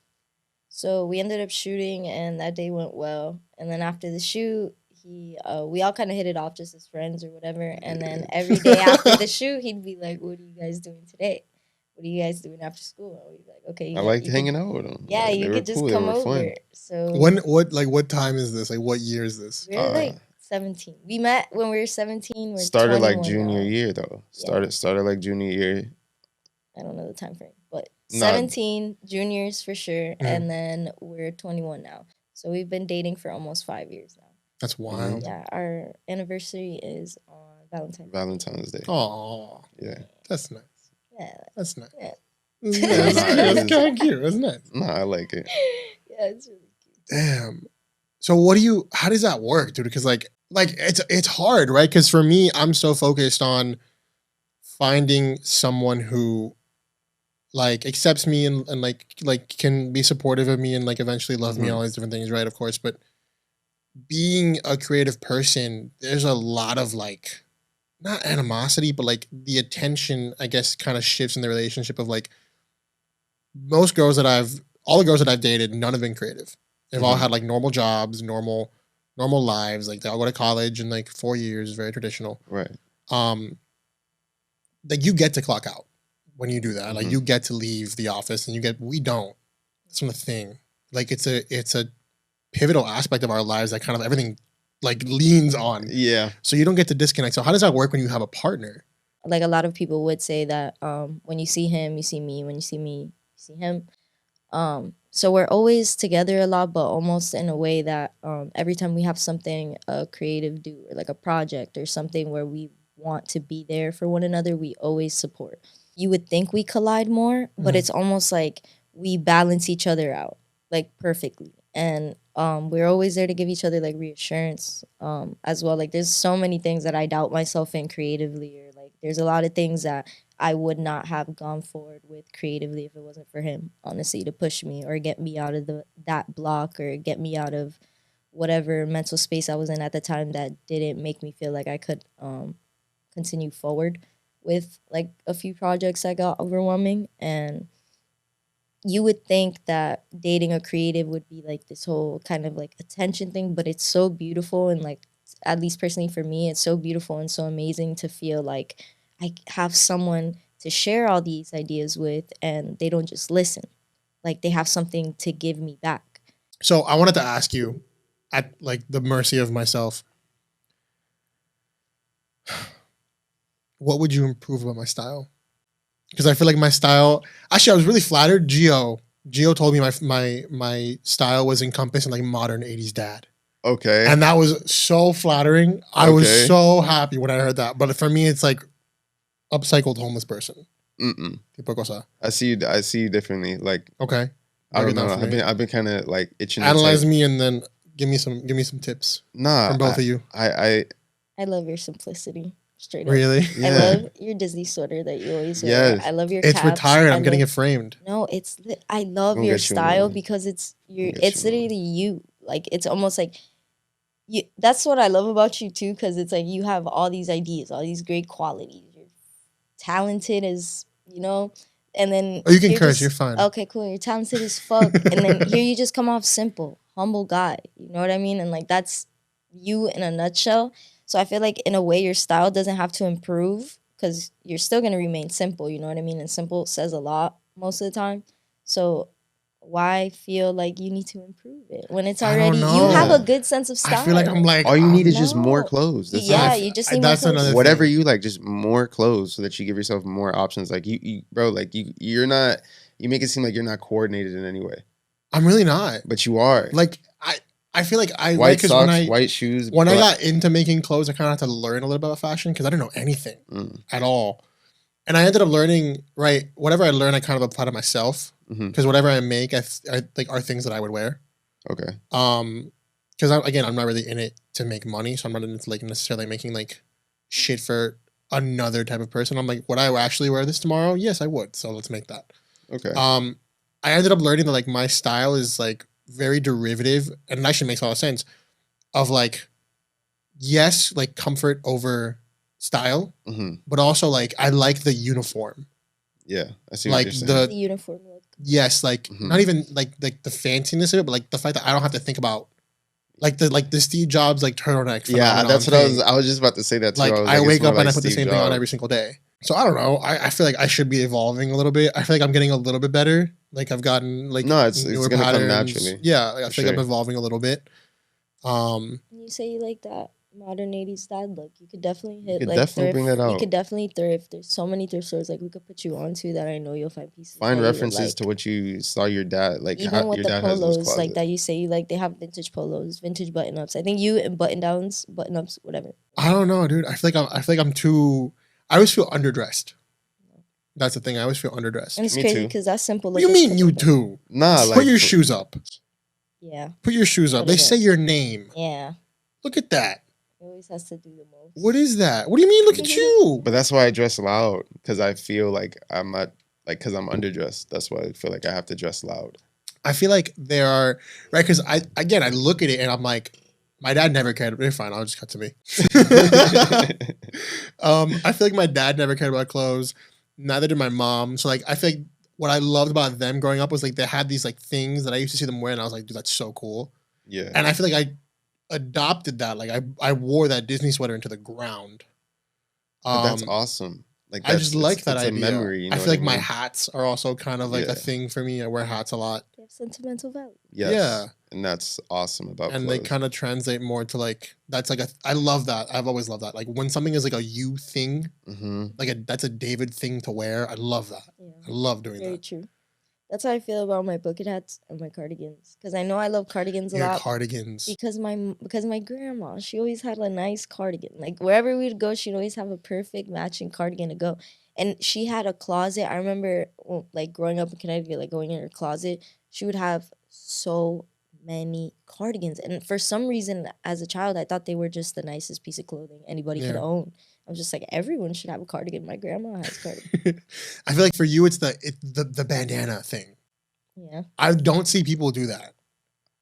Speaker 1: So we ended up shooting, and that day went well. And then after the shoot, we all kind of hit it off just as friends or whatever. And then every day after the shoot, he'd be like, "What are you guys doing today? What are you guys doing after school?" And we'd be like, "Okay."
Speaker 3: I liked hanging out with them.
Speaker 1: Yeah,
Speaker 3: Like,
Speaker 1: you
Speaker 3: they were
Speaker 1: could just
Speaker 3: cool, they
Speaker 1: come
Speaker 3: were fun.
Speaker 1: over. So
Speaker 2: What time is this? Like what year is this?
Speaker 1: we were like 17. We met when we were 17. We're
Speaker 3: Started like
Speaker 1: 21
Speaker 3: junior
Speaker 1: now.
Speaker 3: year though.
Speaker 1: Yeah.
Speaker 3: Started like junior year.
Speaker 1: I don't know the time frame, but
Speaker 3: Nah.
Speaker 1: 17 juniors for sure,
Speaker 2: Mhm.
Speaker 1: and then we're 21 now. So we've been dating for almost 5 years now.
Speaker 2: That's wild.
Speaker 1: Yeah, our anniversary is on
Speaker 3: Valentine's Day.
Speaker 2: Oh,
Speaker 3: Yeah.
Speaker 2: that's nice.
Speaker 1: Yeah,
Speaker 2: That's nice.
Speaker 1: Yeah.
Speaker 2: That's,
Speaker 3: Yeah,
Speaker 2: nice.
Speaker 3: nah, it
Speaker 2: That's
Speaker 3: was-
Speaker 2: kind of cute. That's nice.
Speaker 3: Nah, I like it.
Speaker 1: yeah, it's really cute.
Speaker 2: Damn. So how does that work, dude? Because like it's hard, right? Because for me, I'm so focused on finding someone who like accepts me and like can be supportive of me and like eventually love me,
Speaker 3: Mhm.
Speaker 2: all these different things, right? Of course. But being a creative person, there's a lot of like not animosity, but like the attention, I guess, kind of shifts in the relationship of like all the girls that I've dated, none have been creative. They've all
Speaker 3: Mhm.
Speaker 2: had like normal jobs, normal normal lives. Like they all go to college in like 4 years, very traditional.
Speaker 3: Right.
Speaker 2: Like you get to clock out when you do that. Like
Speaker 3: Mhm.
Speaker 2: you get to leave the office, and we don't. That's not a thing. Like it's a pivotal aspect of our lives that kind of everything like leans on.
Speaker 3: Yeah.
Speaker 2: So you don't get to disconnect. So how does that work when you have a partner?
Speaker 1: Like a lot of people would say that when you see him, you see me. When you see me, you see him. So we're always together a lot, but almost in a way that every time we have something creative do, or like a project or something where we want to be there for one another, we always support. You would think we collide more, but it's almost like we balance each other out like perfectly. And we're always there to give each other like reassurance as well. Like there's so many things that I doubt myself in creatively, or like there's a lot of things that I would not have gone forward with creatively if it wasn't for him, honestly, to push me or get me out of that block, or get me out of whatever mental space I was in at the time that didn't make me feel like I could continue forward with like a few projects that got overwhelming. And you would think that dating a creative would be like this whole kind of like attention thing, but it's so beautiful. And like, at least personally for me, it's so beautiful and so amazing to feel like I have someone to share all these ideas with, and they don't just listen. Like they have something to give me back.
Speaker 2: So I wanted to ask you, at like the mercy of myself, what would you improve about my style? Because I feel like my style. Actually, I was really flattered. Gio told me my style was encompassing like modern '80s dad,
Speaker 3: Okay.
Speaker 2: and that was so flattering. I was
Speaker 3: Okay.
Speaker 2: so happy when I heard that. But for me, it's like upcycled homeless person.
Speaker 3: Mm-mm.
Speaker 2: Tipo cosa.
Speaker 3: I see you differently. Like
Speaker 2: Okay,
Speaker 3: I
Speaker 2: break
Speaker 3: don't
Speaker 2: it
Speaker 3: know.
Speaker 2: down for me.
Speaker 3: I've been kind of like itching. to
Speaker 2: Analyze
Speaker 3: type.
Speaker 2: me and then give me some tips
Speaker 3: Nah.
Speaker 2: from both of you.
Speaker 3: I
Speaker 1: I love your simplicity. Straight up.
Speaker 2: Really?
Speaker 3: Yeah.
Speaker 1: I love your Disney sweater that you always wear.
Speaker 3: Yes.
Speaker 1: I love your
Speaker 2: It's
Speaker 1: caps.
Speaker 2: retired. I'm
Speaker 1: I
Speaker 2: getting
Speaker 1: love-
Speaker 2: it framed.
Speaker 1: No, it's I love
Speaker 3: We'll
Speaker 1: your
Speaker 3: get you another
Speaker 1: style
Speaker 3: one.
Speaker 1: because it's
Speaker 3: get
Speaker 1: it's
Speaker 3: you another
Speaker 1: literally you. Like it's almost like you. That's what I love about you too, because it's like you have all these ideas, all these great qualities. You're talented as and then
Speaker 2: Oh, you can
Speaker 1: you're
Speaker 2: curse.
Speaker 1: just-
Speaker 2: You're fine.
Speaker 1: Okay, cool. You're talented as fuck, and then here you just come off simple, humble guy. You know what I mean? And like that's you in a nutshell. So I feel like in a way your style doesn't have to improve because you're still gonna remain simple. You know what I mean? And simple says a lot most of the time. So why feel like you need to improve it when it's
Speaker 2: I don't
Speaker 1: already
Speaker 2: know.
Speaker 1: you have a good sense of style?
Speaker 2: I feel like I'm like
Speaker 3: all you need is just
Speaker 1: No.
Speaker 3: more clothes. That's
Speaker 1: Yeah,
Speaker 3: it.
Speaker 1: you just need more
Speaker 2: That's
Speaker 1: clothes.
Speaker 2: another
Speaker 3: Whatever
Speaker 2: thing.
Speaker 3: you like, just more clothes so that you give yourself more options. Like you bro, like you're not. You make it seem like you're not coordinated in any way,
Speaker 2: I'm really not.
Speaker 3: but you are.
Speaker 2: Like I feel like I like
Speaker 3: White
Speaker 2: because
Speaker 3: socks, white shoes.
Speaker 2: when I
Speaker 3: black-
Speaker 2: got into making clothes, I kind of had to learn a little bit about fashion because I didn't know anything
Speaker 3: Mm,
Speaker 2: at all. And I ended up learning, right? Whatever I learned, I kind of apply to myself
Speaker 3: mhm.
Speaker 2: because whatever I make, I like are things that I would wear.
Speaker 3: Okay.
Speaker 2: Because I'm not really in it to make money, so I'm not into like necessarily making like shit for another type of person. I'm like, would I actually wear this tomorrow? Yes, I would. So let's make that.
Speaker 3: Okay.
Speaker 2: I ended up learning that like my style is like very derivative, and it actually makes a lot of sense. Of like, yes, like comfort over style,
Speaker 3: hmm
Speaker 2: but also like I like the uniform.
Speaker 3: Yeah, I see
Speaker 2: Like
Speaker 3: what you're saying.
Speaker 1: The uniform look.
Speaker 2: Yes, like
Speaker 3: Mhm.
Speaker 2: not even like the fanciness of it, but like the fact that I don't have to think about like the Steve Jobs like turtleneck.
Speaker 3: Yeah,
Speaker 2: phenomenon
Speaker 3: that's what
Speaker 2: thing.
Speaker 3: I was just about to say that too.
Speaker 2: Like
Speaker 3: was
Speaker 2: I
Speaker 3: it's
Speaker 2: wake
Speaker 3: more
Speaker 2: up and I
Speaker 3: like
Speaker 2: put the
Speaker 3: Steve
Speaker 2: same thing on
Speaker 3: Jobs.
Speaker 2: every single day. So I don't know. I feel like I should be evolving a little bit. I feel like I'm getting a little bit better. Like I've gotten like
Speaker 3: No, it's
Speaker 2: newer
Speaker 3: gonna come
Speaker 2: patterns.
Speaker 3: naturally.
Speaker 2: Yeah, like, I
Speaker 3: For
Speaker 2: think I'm
Speaker 3: sure.
Speaker 2: evolving a little bit.
Speaker 1: You say you like that modern 80s dad look. You could definitely hit
Speaker 3: could
Speaker 1: like
Speaker 3: definitely bring
Speaker 1: thrift.
Speaker 3: that
Speaker 1: You
Speaker 3: out.
Speaker 1: could definitely thrift. There's so many thrift stores like we could put you onto that I know you'll find pieces.
Speaker 3: Find
Speaker 1: that you would
Speaker 3: references
Speaker 1: like.
Speaker 3: to what you saw your dad like.
Speaker 1: Even
Speaker 3: How
Speaker 1: with
Speaker 3: your
Speaker 1: the
Speaker 3: dad has in his
Speaker 1: polos like
Speaker 3: closet.
Speaker 1: that you say you like, they have vintage polos, vintage button ups. I think you and button downs, button ups, whatever.
Speaker 2: I don't know, dude. I feel like I'm too. I always feel underdressed. That's the thing. I always feel underdressed.
Speaker 1: And it's
Speaker 3: Me
Speaker 1: crazy
Speaker 3: too.
Speaker 1: because that simple
Speaker 2: What
Speaker 1: look.
Speaker 2: do you
Speaker 1: is
Speaker 2: mean you
Speaker 1: comfortable.
Speaker 2: too?
Speaker 3: Nah, like
Speaker 2: Put your shoes up.
Speaker 1: Yeah,
Speaker 2: Put your shoes up.
Speaker 1: Put
Speaker 2: They
Speaker 1: it
Speaker 2: say
Speaker 1: up.
Speaker 2: your name.
Speaker 1: yeah.
Speaker 2: Look at that.
Speaker 1: He always has to do the most.
Speaker 2: What is that? What do you mean? Look at you.
Speaker 3: But that's why I dress loud because I feel like I'm not like because I'm underdressed. That's why I feel like I have to dress loud.
Speaker 2: I feel like there are right because I look at it and I'm like, my dad never cared. They're fine. I'll just cut to me. I feel like my dad never cared about clothes. Neither did my mom. So like, I feel like what I loved about them growing up was like they had these like things that I used to see them wear, and I was like, dude, that's so cool.
Speaker 3: Yeah.
Speaker 2: And I feel like adopted that. Like I wore that Disney sweater into the ground.
Speaker 3: But that's awesome. Like
Speaker 2: I just like that
Speaker 3: it's
Speaker 2: idea.
Speaker 3: a memory. You know
Speaker 2: I feel like
Speaker 3: what I
Speaker 2: my
Speaker 3: mean?
Speaker 2: hats are also kind of like a
Speaker 3: Yeah.
Speaker 2: thing for me. I wear hats a lot.
Speaker 1: They have sentimental value.
Speaker 3: Yes.
Speaker 2: Yeah.
Speaker 3: And that's awesome about
Speaker 2: And
Speaker 3: clothes.
Speaker 2: they kind of translate more to like that's like I love that. I've always loved that. Like when something is like a you thing,
Speaker 3: Mm-hmm.
Speaker 2: like that's a David thing to wear. I love that.
Speaker 1: Yeah.
Speaker 2: I love doing
Speaker 1: Very
Speaker 2: that.
Speaker 1: true. That's how I feel about my bucket hats and my cardigans. Because I know I love cardigans a
Speaker 2: Your
Speaker 1: lot.
Speaker 2: cardigans.
Speaker 1: Because my grandma, she always had a nice cardigan. Like wherever we'd go, she'd always have a perfect matching cardigan to go. And she had a closet. I remember like growing up in Connecticut, like going in her closet, she would have so many cardigans. And for some reason, as a child, I thought they were just the nicest piece of clothing anybody could
Speaker 2: Yeah.
Speaker 1: own. I was just like, everyone should have a cardigan. My grandma has cardigan.
Speaker 2: I feel like for you, it's the bandana thing.
Speaker 1: Yeah.
Speaker 2: I don't see people do that.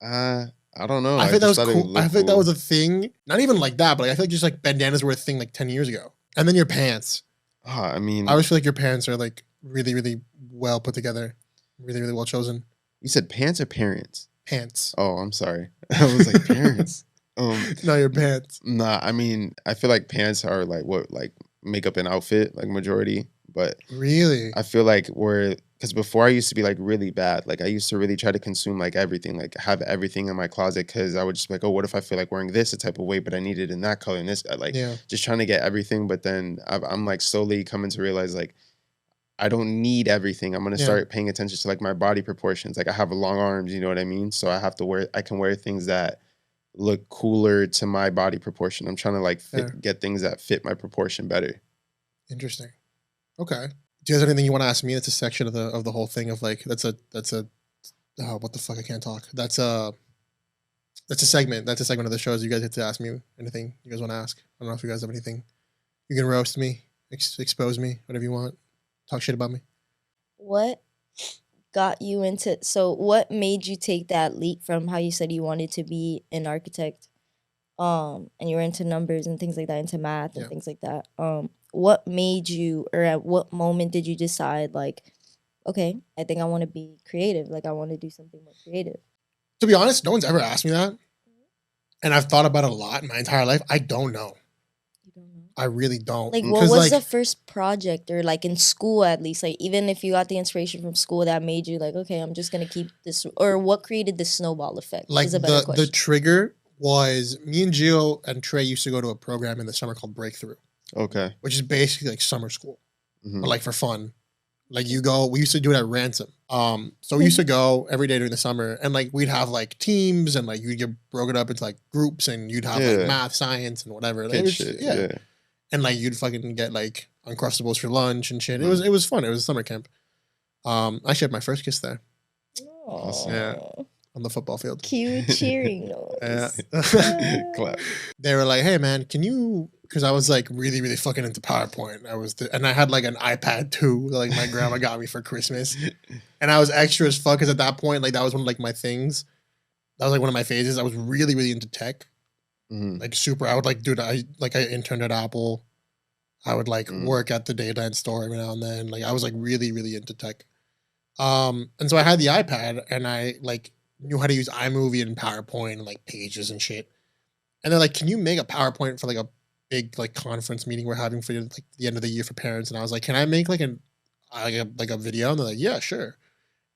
Speaker 3: I don't know.
Speaker 2: I think that was
Speaker 3: just thought it
Speaker 2: cool.
Speaker 3: would
Speaker 2: I
Speaker 3: look
Speaker 2: think that
Speaker 3: cool.
Speaker 2: was a thing. Not even like that, but like, I feel like just like bandanas were a thing like 10 years ago. And then your pants.
Speaker 3: I mean,
Speaker 2: I always feel like your pants are like really, really well put together. Really, really well chosen.
Speaker 3: you said pants or parents?
Speaker 2: Pants.
Speaker 3: Oh, I'm sorry. I was like parents.
Speaker 2: No, your pants.
Speaker 3: Nah, I mean, I feel like pants are like what like makeup and outfit, like majority. But
Speaker 2: Really?
Speaker 3: I feel like because before I used to be like really bad. Like I used to really try to consume like everything, like have everything in my closet because I would just be like, oh, what if I feel like wearing this a type of way, but I need it in that color and this, like
Speaker 2: Yeah.
Speaker 3: just trying to get everything. But then I'm like slowly coming to realize like I don't need everything. I'm gonna
Speaker 2: Yeah.
Speaker 3: start paying attention to like my body proportions. Like I have long arms, you know what I mean? So I can wear things that look cooler to my body proportion. I'm trying to like
Speaker 2: Fair.
Speaker 3: get things that fit my proportion better.
Speaker 2: Interesting. Okay. Do you guys have anything you want to ask me? That's a section of the whole thing of like that's a oh, what the fuck, I can't talk. That's a segment. That's a segment of the shows. You guys get to ask me anything you guys want to ask. I don't know if you guys have anything. You can roast me, expose me, whatever you want. Talk shit about me.
Speaker 1: What got you into, so what made you take that leap from how you said you wanted to be an architect, and you were into numbers and things like that, into math and
Speaker 2: Yeah.
Speaker 1: things like that? What made you, or at what moment did you decide like, okay, I think I want to be creative, like I want to do something more creative?
Speaker 2: To be honest, no one's ever asked me that. And I've thought about it a lot in my entire life. I don't know.
Speaker 1: You don't know?
Speaker 2: I really don't.
Speaker 1: Like, what
Speaker 2: Because,
Speaker 1: was the first project, or like in school at least, like even if you got the inspiration from school that made you like, okay, I'm just gonna keep this, or what created the snowball effect?
Speaker 2: like
Speaker 1: is a better
Speaker 2: the
Speaker 1: question.
Speaker 2: trigger was me and Gio and Trey used to go to a program in the summer called Breakthrough,
Speaker 3: Okay.
Speaker 2: which is basically like summer school,
Speaker 3: Mhm.
Speaker 2: but like for fun. Like we used to do it at Ransom. So we used to go every day during the summer, and like we'd have like teams, and like you'd get broken up into like groups, and you'd have
Speaker 3: Yeah.
Speaker 2: like math, science, and whatever. Like,
Speaker 3: Kid
Speaker 2: it was-
Speaker 3: shit.
Speaker 2: yeah.
Speaker 3: Yeah.
Speaker 2: And like you'd fucking get like Uncrustables for lunch and shit. It was fun. It was a summer camp. I actually had my first kiss there
Speaker 3: Awesome.
Speaker 2: Yeah.
Speaker 1: Aw,
Speaker 2: on the football field.
Speaker 1: cute cheering noise.
Speaker 2: Yeah.
Speaker 3: Clap.
Speaker 2: They were like, "Hey man, can you?" Because I was like really, really fucking into PowerPoint. And I had like an iPad too. Like my grandma got me for Christmas, and I was extra as fuck. Because at that point, like that was one of like my things. That was like one of my phases. I was really, really into tech.
Speaker 3: Mhm.
Speaker 2: Like super. I would like, dude. I interned at Apple. I would like work at the data store every now and then. Like I was like really, really into tech. And so I had the iPad, and I like knew how to use iMovie and PowerPoint and like Pages and shit. And they're like, "Can you make a PowerPoint for like a big like conference meeting we're having for like the end of the year for parents?" And I was like, "Can I make like a video?" And they're like, "Yeah, sure."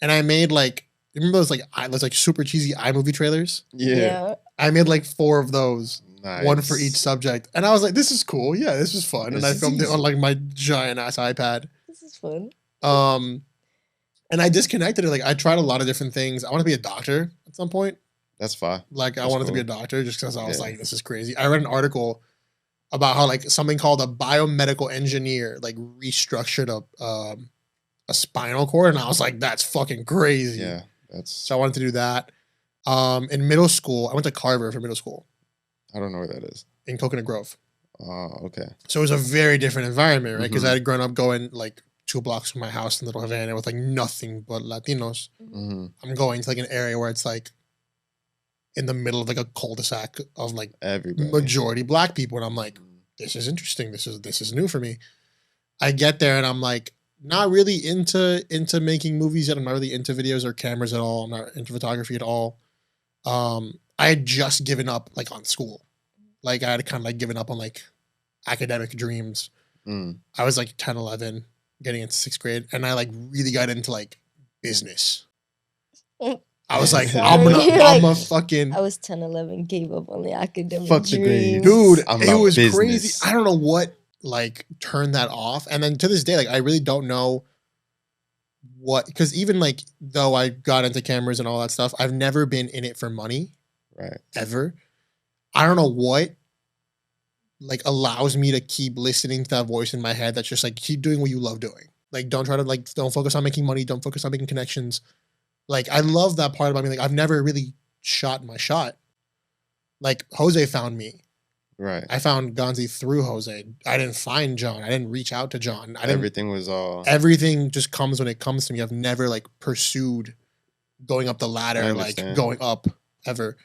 Speaker 2: And I made like, you remember those like super cheesy iMovie trailers?
Speaker 3: Yeah.
Speaker 2: I made like 4 of those,
Speaker 3: Nice.
Speaker 2: one for each subject, and I was like, "This is cool. Yeah, this is fun." And
Speaker 3: This
Speaker 2: I
Speaker 3: is
Speaker 2: filmed it on
Speaker 3: easy.
Speaker 2: like my giant ass iPad.
Speaker 1: This is fun.
Speaker 2: And I disconnected it. Like I tried a lot of different things. I want to be a doctor at some point.
Speaker 3: That's fine.
Speaker 2: Like I
Speaker 3: That's
Speaker 2: wanted to be a
Speaker 3: cool.
Speaker 2: doctor just because I was
Speaker 3: Yeah.
Speaker 2: like, this is crazy. I read an article about how like something called a biomedical engineer like restructured a spinal cord, and I was like, that's fucking crazy.
Speaker 3: Yeah. That's.
Speaker 2: So I wanted to do that. In middle school, I went to Carver for middle school
Speaker 3: I don't know where that is.
Speaker 2: in Coconut Grove.
Speaker 3: Oh, okay.
Speaker 2: So it was a very different environment, right? Because
Speaker 3: Mhm.
Speaker 2: I had grown up going like 2 blocks from my house in Little Havana with like nothing but Latinos.
Speaker 3: hmm
Speaker 2: I'm going to like an area where it's like in the middle of like a cul-de-sac of like
Speaker 3: Everybody.
Speaker 2: majority black people, and I'm like, this is interesting. This is new for me. I get there and I'm like not really into making movies yet. I'm not really into videos or cameras at all. I'm not into photography at all. I had just given up like on school. Like I had kind of like given up on like academic dreams. I was like 10, 11, getting into 6th grade, and I like really got into like business. I was like, I'm a fucking.
Speaker 1: I was 10, 11, gave up on the academic
Speaker 3: Fuck the grades.
Speaker 2: Dude,
Speaker 3: I'm
Speaker 2: it
Speaker 3: about
Speaker 2: was
Speaker 3: business.
Speaker 2: crazy. I don't know what like turned that off. And then to this day, like I really don't know what, because even like though I got into cameras and all that stuff, I've never been in it for money.
Speaker 3: Right.
Speaker 2: Ever. I don't know what like allows me to keep listening to that voice in my head that's just like, keep doing what you love doing. Like don't try to like, don't focus on making money, don't focus on making connections. Like I love that part about me. Like I've never really shot my shot. Like Jose found me.
Speaker 3: Right.
Speaker 2: I found Gonzi through Jose. I didn't find John. I didn't reach out to John.
Speaker 3: Everything was all.
Speaker 2: Everything just comes when it comes to me. I've never like pursued going up the ladder, like going up ever.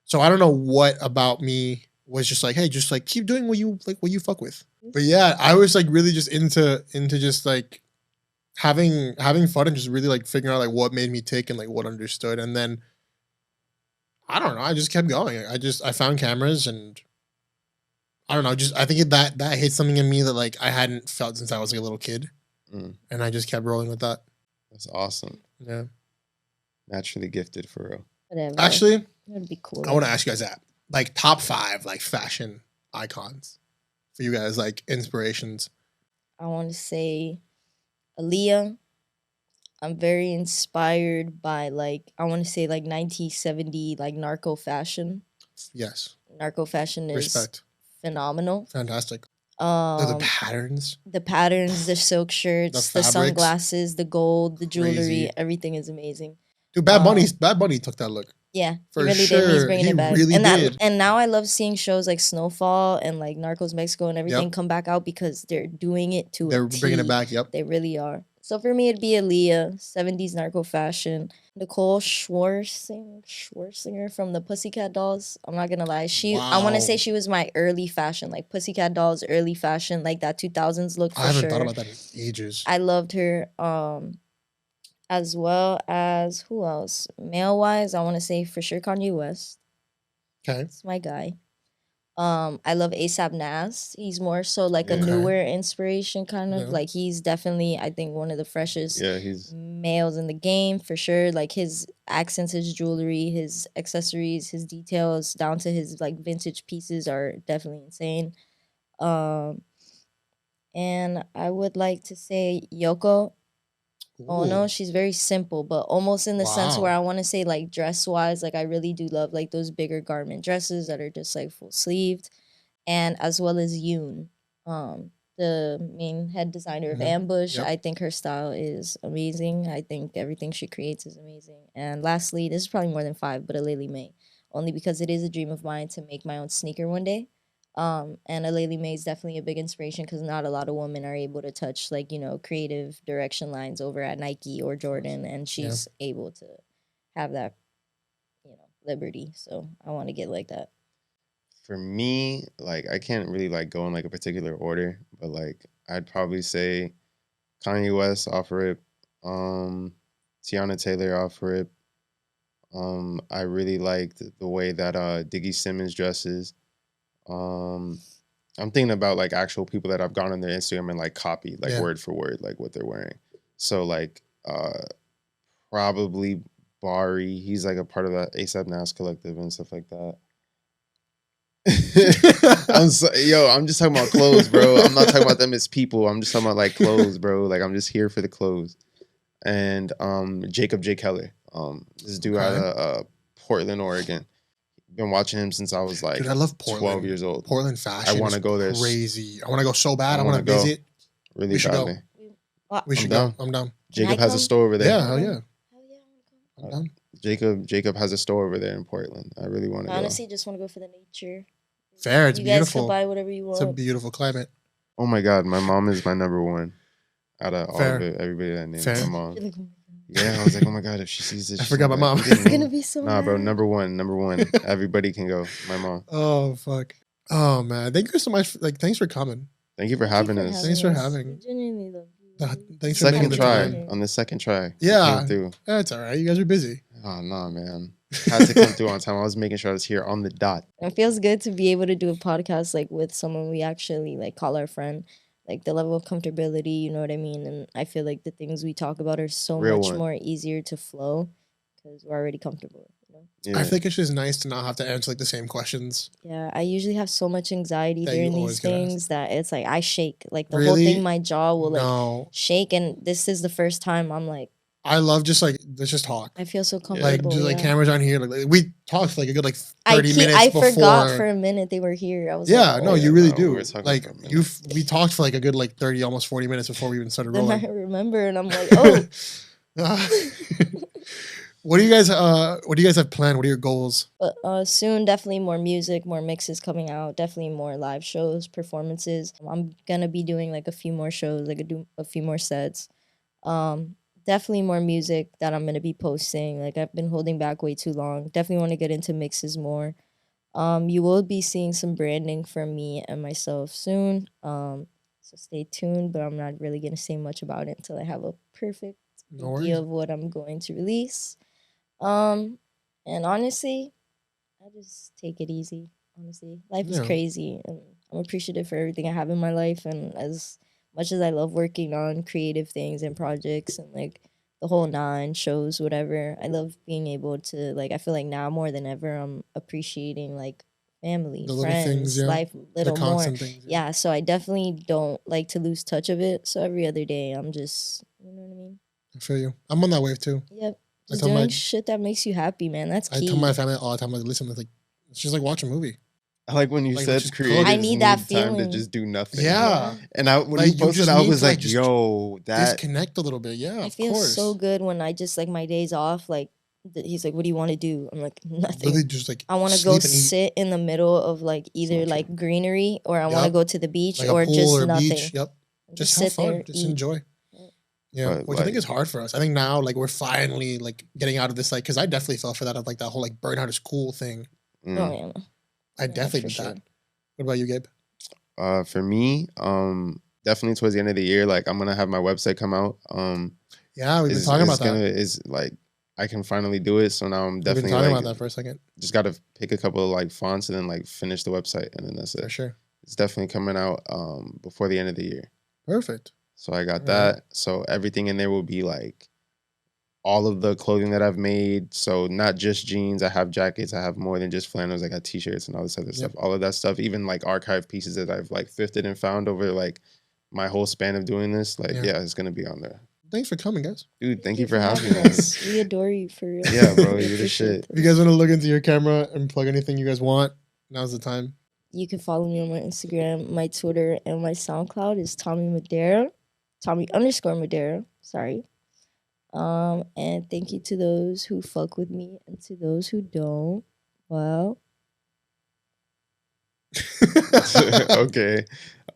Speaker 2: So I don't know what about me was just like, hey, just like keep doing what you fuck with. But yeah, I was like really just into just like having fun and just really like figuring out like what made me tick and like what understood. And then I don't know, I just kept going. I found cameras and I don't know, just I think that hit something in me that like I hadn't felt since I was like a little kid. And I just kept rolling with that.
Speaker 3: That's awesome.
Speaker 2: Yeah.
Speaker 3: Naturally gifted for real.
Speaker 1: Whatever.
Speaker 2: Actually,
Speaker 1: that'd be cool.
Speaker 2: I want to ask you guys that. Like top 5 like fashion icons for you guys, like inspirations.
Speaker 1: I want to say Aaliyah. I'm very inspired by like I want to say like 1970 like narco fashion.
Speaker 2: Yes.
Speaker 1: Narco fashion is
Speaker 2: Respect.
Speaker 1: Phenomenal.
Speaker 2: Fantastic. The patterns.
Speaker 1: The patterns, the silk shirts, the sunglasses, the gold, the jewelry,
Speaker 2: crazy.
Speaker 1: Everything is amazing.
Speaker 2: Dude, Bad Bunny took that look.
Speaker 1: Yeah,
Speaker 2: for
Speaker 1: he really
Speaker 2: sure.
Speaker 1: did. He's bringing it back.
Speaker 2: Really did.
Speaker 1: And now I love seeing shows like Snowfall and like Narcos Mexico and everything come back out because they're doing it to
Speaker 2: They're
Speaker 1: a T.
Speaker 2: bringing it back, yep.
Speaker 1: They really are. So for me, it'd be Aaliyah, 70s narco fashion. Nicole Schwarzinger from the Pussycat Dolls. I'm not gonna lie. I want to say she was my early fashion, like Pussycat Dolls, early fashion, like that 2000s look for sure.
Speaker 2: I haven't thought about that in ages.
Speaker 1: I loved her. As well as who else? Male wise, I want to say for sure Kanye West.
Speaker 2: Okay,
Speaker 1: that's my guy. I love A$AP Nas. He's more so like a newer inspiration, kind of like he's definitely I think one of the freshest males in the game for sure. Like his accents, his jewelry, his accessories, his details, down to his like vintage pieces are definitely insane. And I would like to say Yoko. Oh no, she's very simple, but almost in the sense where I want to say like dress wise, like I really do love like those bigger garment dresses that are just like full sleeved, and as well as Yoon, the main head designer of Ambush. I think her style is amazing. I think everything she creates is amazing. And lastly, this is probably more than 5, but Aleli May, only because it is a dream of mine to make my own sneaker one day. And Aleli May is definitely a big inspiration because not a lot of women are able to touch like, you know, creative direction lines over at Nike or Jordan, and she's able to have that, you know, liberty. So I want to get like that.
Speaker 3: For me, like I can't really like go in like a particular order, but like I'd probably say Kanye West off rip, Tiana Taylor off rip. I really liked the way that Diggy Simmons dresses. I'm thinking about like actual people that I've gone on their Instagram and like copied like word for word like what they're wearing. So like probably Bari, he's like a part of that A$AP Nas collective and stuff like that. I'm just talking about clothes, bro. I'm not talking about them as people. I'm just talking about like clothes, bro. Like I'm just here for the clothes. And Jacob J. Keller, this dude out of Portland, Oregon. Been watching him since I was like,
Speaker 2: dude, I love Portland.
Speaker 3: 12 years old.
Speaker 2: Portland fashion.
Speaker 3: I want to go there.
Speaker 2: Crazy. I want to go so bad. I want to visit.
Speaker 3: Really
Speaker 2: we should
Speaker 3: badly.
Speaker 2: Go. We should go. I'm down.
Speaker 3: Jacob has a store over there.
Speaker 2: Yeah, hell yeah. I'm down.
Speaker 3: Jacob has a store over there in Portland. I really want to go.
Speaker 1: Honestly, just want to go for the nature.
Speaker 2: Fair. It's beautiful. You guys
Speaker 1: can buy whatever you want.
Speaker 2: It's a beautiful climate.
Speaker 3: Oh my God, my mom is my number one. Out of all of it, everybody that named my mom. Yeah, I was like, oh my God, if she sees this.
Speaker 2: I forgot my mom.
Speaker 1: It's going to be so
Speaker 3: Nah, bro, number one. Everybody can go. My mom.
Speaker 2: Oh, fuck. Oh, man. Thank you so much. Thanks for coming.
Speaker 3: Thank you for having us.
Speaker 2: Thanks for having.
Speaker 1: Genuinely love you.
Speaker 2: Thanks for making the time.
Speaker 3: On the second try.
Speaker 2: Yeah. That's all right. You guys are busy.
Speaker 3: Oh, no, man. had to come through on time. I was making sure I was here on the dot.
Speaker 1: It feels good to be able to do a podcast like with someone we actually like call our friend. Like the level of comfortability, you know what I mean? And I feel like the things we talk about are so
Speaker 3: Real
Speaker 1: much
Speaker 3: one.
Speaker 1: more easier to flow because we're already comfortable. You know?
Speaker 3: Yeah.
Speaker 2: I think it's just nice to not have to answer like the same questions.
Speaker 1: Yeah, I usually have so much anxiety
Speaker 2: That you
Speaker 1: during
Speaker 2: always
Speaker 1: these
Speaker 2: get asked.
Speaker 1: things that it's like I shake. Like the whole
Speaker 2: Really?
Speaker 1: thing, my jaw will like
Speaker 2: No,
Speaker 1: shake. And this is the first time I'm like,
Speaker 2: I love just like let's just talk.
Speaker 1: I feel so
Speaker 3: Like,
Speaker 1: comfortable.
Speaker 2: Like just like
Speaker 1: yeah.
Speaker 2: cameras on here. Like we talked for like a good like 30 minutes
Speaker 1: I
Speaker 2: before.
Speaker 1: forgot for a minute they were here. I was
Speaker 2: Yeah,
Speaker 1: like,
Speaker 2: no,
Speaker 1: oh.
Speaker 2: you really
Speaker 3: no,
Speaker 2: do.
Speaker 3: we were talking
Speaker 2: Like
Speaker 3: for a minute.
Speaker 2: we talked for like a good like 30, almost 40 minutes before we even started
Speaker 1: Then I
Speaker 2: rolling.
Speaker 1: remember and I'm like, oh.
Speaker 2: What do you guys have planned? What are your goals?
Speaker 1: But soon, definitely more music, more mixes coming out, definitely more live shows, performances. I'm gonna be doing like a few more shows, like a few more sets. Definitely more music that I'm gonna be posting. Like I've been holding back way too long. Definitely want to get into mixes more. You will be seeing some branding from me and myself soon. So stay tuned, but I'm not really gonna say much about it until I have a perfect
Speaker 2: No worries.
Speaker 1: idea of what I'm going to release. And honestly, I just take it easy. Honestly, life is
Speaker 2: Yeah.
Speaker 1: crazy, and I'm appreciative for everything I have in my life. And as much as I love working on creative things and projects and like the whole nine shows, whatever, I love being able to like. I feel like now more than ever, I'm appreciating like family,
Speaker 2: The little
Speaker 1: friends,
Speaker 2: things, yeah.
Speaker 1: life,
Speaker 2: The
Speaker 1: little more.
Speaker 2: constant things.
Speaker 1: Yeah, so I definitely don't like to lose touch of it. So every other day, I'm just, you know what I mean?
Speaker 2: I feel you. I'm on that wave too.
Speaker 1: Yep.
Speaker 2: I
Speaker 1: Just
Speaker 2: tell
Speaker 1: doing
Speaker 2: my
Speaker 1: shit that makes you happy, man. That's
Speaker 2: I
Speaker 1: key.
Speaker 2: tell my family all the time, like, listen, like it's just like watch a movie.
Speaker 3: I like when you
Speaker 2: Like,
Speaker 3: said
Speaker 2: just
Speaker 3: creatives
Speaker 1: I need that
Speaker 3: time to
Speaker 1: feeling.
Speaker 3: just do nothing.
Speaker 2: Yeah.
Speaker 3: And when
Speaker 2: Like,
Speaker 3: you
Speaker 2: you
Speaker 3: posted,
Speaker 2: just
Speaker 3: I
Speaker 2: need
Speaker 3: was
Speaker 2: to, like,
Speaker 3: like,
Speaker 2: just
Speaker 3: yo, that
Speaker 2: Disconnect a little bit. Yeah,
Speaker 1: I
Speaker 2: of
Speaker 1: feel
Speaker 2: course.
Speaker 1: so good when I just like my days off. Like he's like, "What do you want to do?" I'm like, "Nothing."
Speaker 2: Really just like
Speaker 1: I want to go
Speaker 2: sleep and eat.
Speaker 1: sit in the middle of like either
Speaker 3: So
Speaker 1: like greenery or I want to
Speaker 2: Yup.
Speaker 1: go to the beach
Speaker 2: Like
Speaker 1: or
Speaker 2: a pool
Speaker 1: just
Speaker 2: or a
Speaker 1: nothing.
Speaker 2: beach. Yep. Just have
Speaker 1: sit
Speaker 2: fun.
Speaker 1: there,
Speaker 2: Just
Speaker 1: eat.
Speaker 2: enjoy.
Speaker 1: Yep.
Speaker 2: Yeah,
Speaker 3: But,
Speaker 2: which I think
Speaker 3: like-
Speaker 2: is hard for us. I think now, like, we're finally like getting out of this, like, because I definitely fell for that of like that whole like burnout is cool thing.
Speaker 1: Oh yeah.
Speaker 2: I
Speaker 1: Yeah,
Speaker 2: definitely
Speaker 1: for
Speaker 2: did that.
Speaker 1: sure.
Speaker 2: What about you, Gabe?
Speaker 3: For me, definitely towards the end of the year, like I'm gonna have my website come out.
Speaker 2: Yeah, we've been talking about that.
Speaker 3: Is like I can finally do it. So now I'm
Speaker 2: We've been
Speaker 3: definitely
Speaker 2: talking
Speaker 3: like
Speaker 2: about that for a second.
Speaker 3: just gotta pick a couple of like fonts and then like finish the website and then that's
Speaker 2: For
Speaker 3: it.
Speaker 2: sure.
Speaker 3: It's definitely coming out before the end of the year.
Speaker 2: Perfect.
Speaker 3: So I got
Speaker 2: Alright.
Speaker 3: that. So everything in there will be like all of the clothing that I've made. So not just jeans. I have jackets. I have more than just flannels. I got t-shirts and all this other stuff. All of that stuff. Even like archive pieces that I've like thrifted and found over like my whole span of doing this. Like, yeah, it's gonna be on there.
Speaker 2: Thanks for coming, guys.
Speaker 3: Dude, thank you for having me.
Speaker 1: us. We adore you for real.
Speaker 3: Yeah, bro,
Speaker 1: We
Speaker 3: you're the
Speaker 1: appreciate
Speaker 3: shit.
Speaker 2: If you guys want to look into your camera and plug anything you guys want, now's the time.
Speaker 1: You can follow me on my Instagram, my Twitter, and my SoundCloud is Tommy Madera. Tommy_Madera. Sorry. And thank you to those who fuck with me and to those who don't. Well,
Speaker 3: Okay.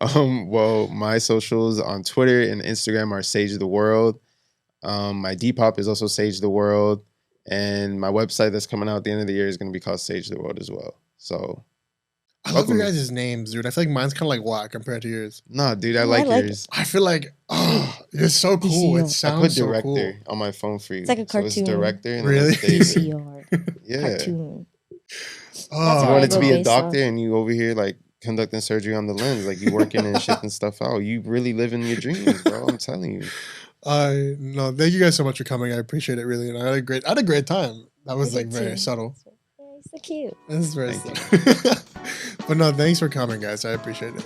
Speaker 3: Well, my socials on Twitter and Instagram are Sage of the World. My Depop is also Sage of the World. And my website that's coming out at the end of the year is going to be called Sage of the World as well. So,
Speaker 2: I love your
Speaker 3: Welcome.
Speaker 2: guys' names, dude. I feel like mine's kind of like whack compared to yours.
Speaker 3: nah, dude, I
Speaker 1: Oh,
Speaker 3: like
Speaker 1: I like
Speaker 3: yours.
Speaker 2: I feel like, oh, you're so cool. It
Speaker 1: DCR.
Speaker 3: I put
Speaker 2: sounds so
Speaker 3: director
Speaker 2: cool.
Speaker 3: on my phone for you.
Speaker 1: It's like a
Speaker 3: So it's
Speaker 1: cartoon.
Speaker 3: director. And
Speaker 2: Really?
Speaker 3: then it's David.
Speaker 1: DCR.
Speaker 3: Yeah.
Speaker 1: Cartoon.
Speaker 3: You
Speaker 1: That's
Speaker 2: Oh,
Speaker 1: how I
Speaker 3: wanted to
Speaker 1: go
Speaker 3: be a
Speaker 1: based off.
Speaker 3: doctor and you over here like conducting surgery on the lens, like you working and shipping stuff out. You really living your dreams, bro. I'm telling you.
Speaker 2: no, thank you guys so much for coming. I appreciate it really, and I had a great time. That was
Speaker 1: I
Speaker 2: like
Speaker 1: did
Speaker 2: very
Speaker 1: too.
Speaker 2: subtle.
Speaker 1: Yeah, he's so cute.
Speaker 2: This is very
Speaker 3: Thank
Speaker 2: subtle. But no, thanks for coming, guys. I appreciate it.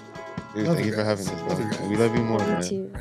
Speaker 3: Dude,
Speaker 2: Love
Speaker 3: thank
Speaker 2: you
Speaker 3: you for
Speaker 2: guys.
Speaker 3: having us,
Speaker 2: Love you
Speaker 3: bro.
Speaker 2: guys.
Speaker 3: We love you more,
Speaker 1: Me
Speaker 3: man.
Speaker 1: too.